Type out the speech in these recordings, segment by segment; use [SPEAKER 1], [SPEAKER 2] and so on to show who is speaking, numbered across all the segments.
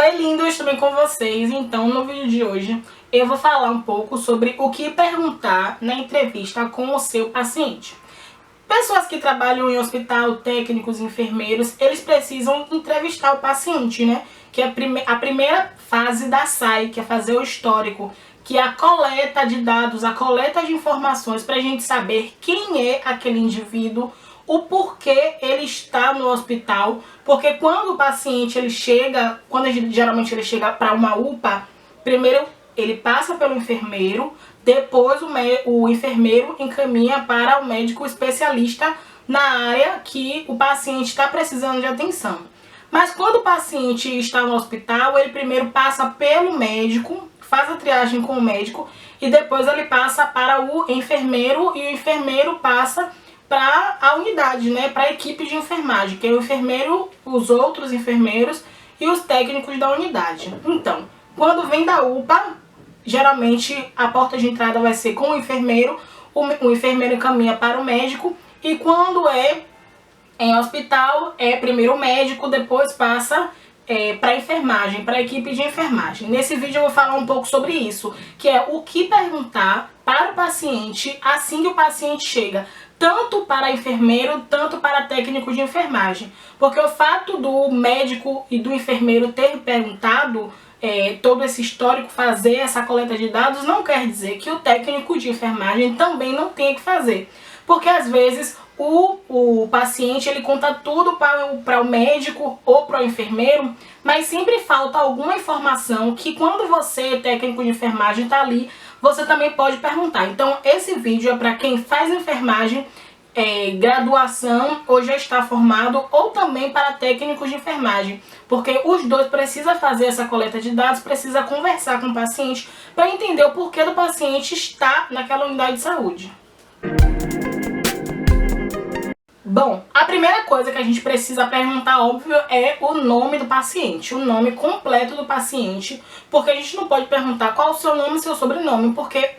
[SPEAKER 1] Oi lindos, tudo bem com vocês? Então no vídeo de hoje eu vou falar um pouco sobre o que perguntar na entrevista com o seu paciente. Pessoas que trabalham em hospital, técnicos, enfermeiros, eles precisam entrevistar o paciente, né? Que é a primeira fase da SAI, que é fazer o histórico, que é a coleta de dados, a coleta de informações para a gente saber quem é aquele indivíduo, o porquê ele está no hospital, porque quando o paciente ele chega, geralmente ele chega para uma UPA, primeiro ele passa pelo enfermeiro, depois o enfermeiro encaminha para o médico especialista na área que o paciente está precisando de atenção. Mas quando o paciente está no hospital, ele primeiro passa pelo médico, faz a triagem com o médico e depois ele passa para o enfermeiro e o enfermeiro passa para a unidade, né, para a equipe de enfermagem, que é o enfermeiro, os outros enfermeiros e os técnicos da unidade. Então, quando vem da UPA, geralmente a porta de entrada vai ser com o enfermeiro enfermeiro encaminha para o médico, e quando é em hospital, é primeiro o médico, depois passa para a enfermagem, para a equipe de enfermagem. Nesse vídeo eu vou falar um pouco sobre isso, que é o que perguntar para o paciente assim que o paciente chega, tanto para enfermeiro, tanto para técnico de enfermagem. Porque o fato do médico e do enfermeiro ter perguntado todo esse histórico, fazer essa coleta de dados, não quer dizer que o técnico de enfermagem também não tenha que fazer. Porque às vezes o paciente ele conta tudo para o médico ou para o enfermeiro, mas sempre falta alguma informação que quando você, técnico de enfermagem, está ali, você também pode perguntar. Então esse vídeo é para quem faz enfermagem, graduação ou já está formado, ou também para técnicos de enfermagem, porque os dois precisam fazer essa coleta de dados, precisa conversar com o paciente para entender o porquê do paciente estar naquela unidade de saúde. Bom, a primeira coisa que a gente precisa perguntar, óbvio, é o nome do paciente, o nome completo do paciente, porque a gente não pode perguntar qual o seu nome e seu sobrenome, porque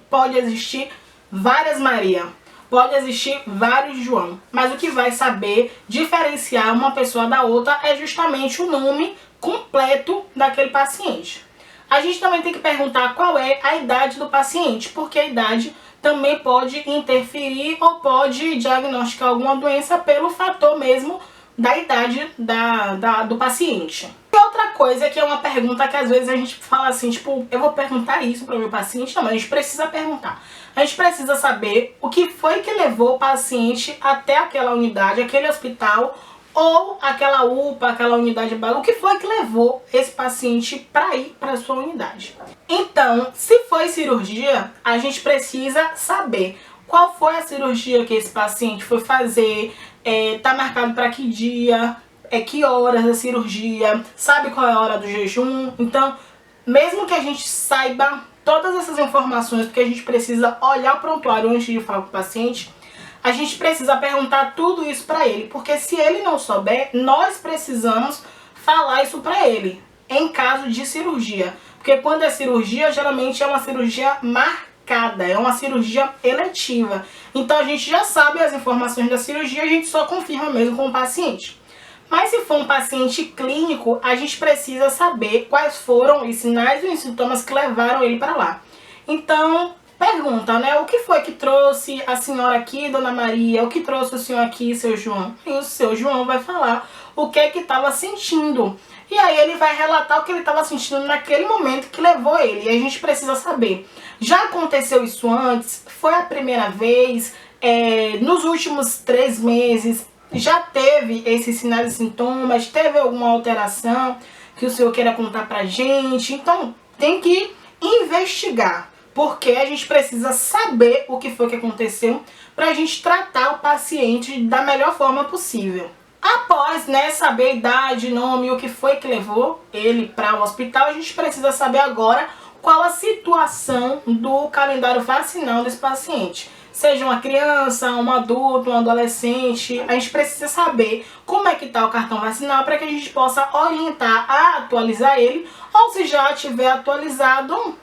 [SPEAKER 1] pode existir várias Maria, pode existir vários João, mas o que vai saber diferenciar uma pessoa da outra é justamente o nome completo daquele paciente. A gente também tem que perguntar qual é a idade do paciente, porque a idade também pode interferir ou pode diagnosticar alguma doença pelo fator mesmo da idade do paciente. E outra coisa que é uma pergunta que às vezes a gente fala assim, tipo, eu vou perguntar isso para o meu paciente. Não, mas a gente precisa perguntar. A gente precisa saber o que foi que levou o paciente até aquela unidade, aquele hospital, ou aquela UPA, aquela unidade básica, o que foi que levou esse paciente para ir para a sua unidade. Então, se foi cirurgia, a gente precisa saber qual foi a cirurgia que esse paciente foi fazer, tá marcado para que dia, que horas da cirurgia, sabe qual é a hora do jejum. Então, mesmo que a gente saiba todas essas informações, porque a gente precisa olhar o prontuário antes de falar com o paciente, a gente precisa perguntar tudo isso para ele, porque se ele não souber, nós precisamos falar isso para ele, em caso de cirurgia. Porque quando é cirurgia, geralmente é uma cirurgia marcada, é uma cirurgia eletiva. Então a gente já sabe as informações da cirurgia, a gente só confirma mesmo com o paciente. Mas se for um paciente clínico, a gente precisa saber quais foram os sinais e os sintomas que levaram ele para lá. Então, pergunta, né? O que foi que trouxe a senhora aqui, Dona Maria? O que trouxe o senhor aqui, seu João? E o seu João vai falar o que é que estava sentindo. E aí ele vai relatar o que ele estava sentindo naquele momento que levou ele. E a gente precisa saber, já aconteceu isso antes? Foi a primeira vez? Nos últimos 3 meses? Já teve esses sinais e sintomas? Teve alguma alteração que o senhor queira contar pra gente? Então, tem que investigar, porque a gente precisa saber o que foi que aconteceu pra gente tratar o paciente da melhor forma possível. Após, saber a idade, nome, o que foi que levou ele para o hospital, a gente precisa saber agora qual a situação do calendário vacinal desse paciente. Seja uma criança, um adulto, um adolescente, a gente precisa saber como é que está o cartão vacinal para que a gente possa orientar a atualizar ele, ou se já tiver atualizado,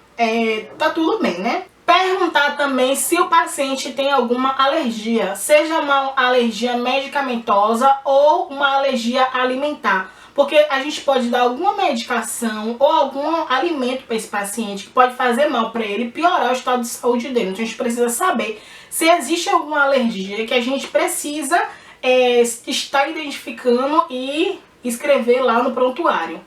[SPEAKER 1] tá tudo bem, né? Perguntar também se o paciente tem alguma alergia, seja uma alergia medicamentosa ou uma alergia alimentar. porque a gente pode dar alguma medicação ou algum alimento para esse paciente que pode fazer mal para ele e piorar o estado de saúde dele. Então a gente precisa saber se existe alguma alergia que a gente precisa estar identificando e escrever lá no prontuário,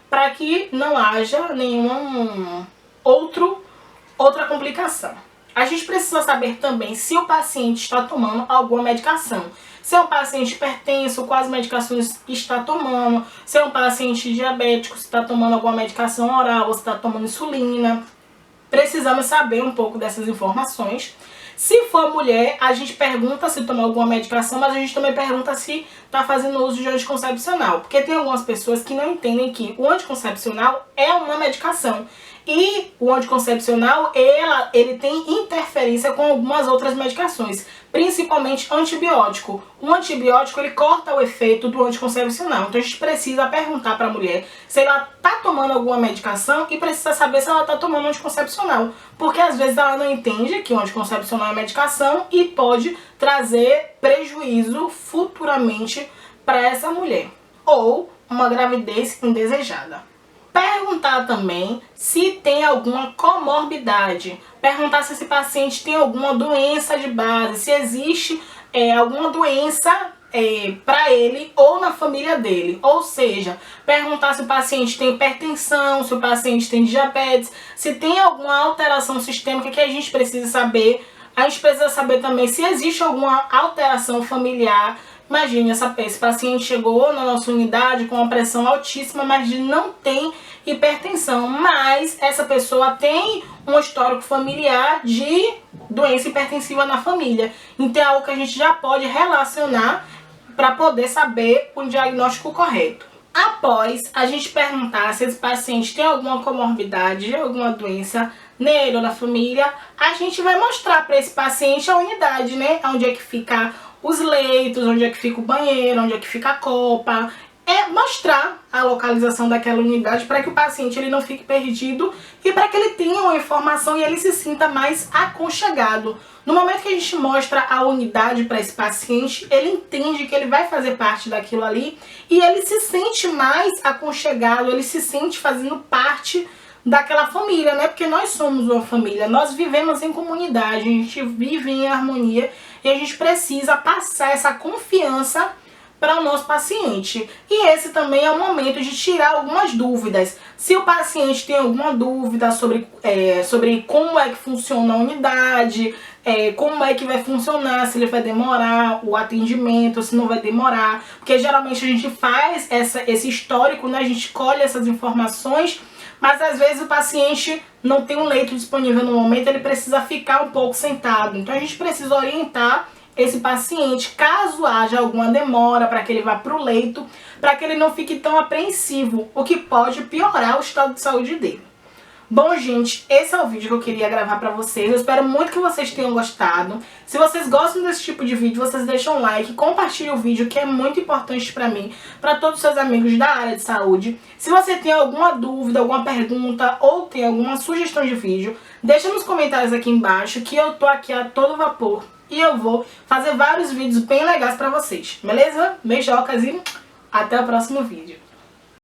[SPEAKER 1] para que não haja nenhuma outra complicação. A gente precisa saber também se o paciente está tomando alguma medicação. Se é um paciente hipertenso, quais medicações está tomando. Se é um paciente diabético, se está tomando alguma medicação oral, ou se está tomando insulina. Precisamos saber um pouco dessas informações. Se for mulher, a gente pergunta se toma alguma medicação, mas a gente também pergunta se está fazendo uso de anticoncepcional. Porque tem algumas pessoas que não entendem que o anticoncepcional é uma medicação. E o anticoncepcional, ele tem interferência com algumas outras medicações, principalmente antibiótico. O antibiótico, ele corta o efeito do anticoncepcional. Então a gente precisa perguntar para a mulher se ela está tomando alguma medicação e precisa saber se ela está tomando anticoncepcional. Porque às vezes ela não entende que o anticoncepcional é medicação e pode trazer prejuízo futuramente para essa mulher. Ou uma gravidez indesejada. Perguntar também se tem alguma comorbidade. Perguntar se esse paciente tem alguma doença de base, se existe alguma doença para ele ou na família dele. Ou seja, perguntar se o paciente tem hipertensão, se o paciente tem diabetes, se tem alguma alteração sistêmica que a gente precisa saber. A gente precisa saber também se existe alguma alteração familiar. Imagine, esse paciente chegou na nossa unidade com uma pressão altíssima, mas não tem hipertensão. Mas essa pessoa tem um histórico familiar de doença hipertensiva na família. Então é algo que a gente já pode relacionar para poder saber o diagnóstico correto. Após a gente perguntar se esse paciente tem alguma comorbidade, alguma doença nele ou na família, a gente vai mostrar para esse paciente a unidade, né? Onde é que fica os leitos, onde é que fica o banheiro, onde é que fica a copa. É mostrar a localização daquela unidade para que o paciente ele não fique perdido e para que ele tenha uma informação e ele se sinta mais aconchegado. No momento que a gente mostra a unidade para esse paciente, ele entende que ele vai fazer parte daquilo ali e ele se sente mais aconchegado, ele se sente fazendo parte daquela família, né? Porque nós somos uma família, nós vivemos em comunidade, a gente vive em harmonia e a gente precisa passar essa confiança para o nosso paciente. E esse também é o momento de tirar algumas dúvidas. Se o paciente tem alguma dúvida sobre como é que funciona a unidade, como é que vai funcionar, se ele vai demorar o atendimento, se não vai demorar. Porque geralmente a gente faz esse histórico, né? A gente colhe essas informações, mas às vezes o paciente não tem um leito disponível no momento, ele precisa ficar um pouco sentado. Então a gente precisa orientar esse paciente, caso haja alguma demora para que ele vá para o leito, para que ele não fique tão apreensivo, o que pode piorar o estado de saúde dele. Bom, gente, esse é o vídeo que eu queria gravar para vocês. Eu espero muito que vocês tenham gostado. Se vocês gostam desse tipo de vídeo, vocês deixam um like, compartilhem o vídeo, que é muito importante para mim, para todos os seus amigos da área de saúde. Se você tem alguma dúvida, alguma pergunta ou tem alguma sugestão de vídeo, deixa nos comentários aqui embaixo, que eu tô aqui a todo vapor. E eu vou fazer vários vídeos bem legais pra vocês, beleza? Beijocas e até o próximo vídeo.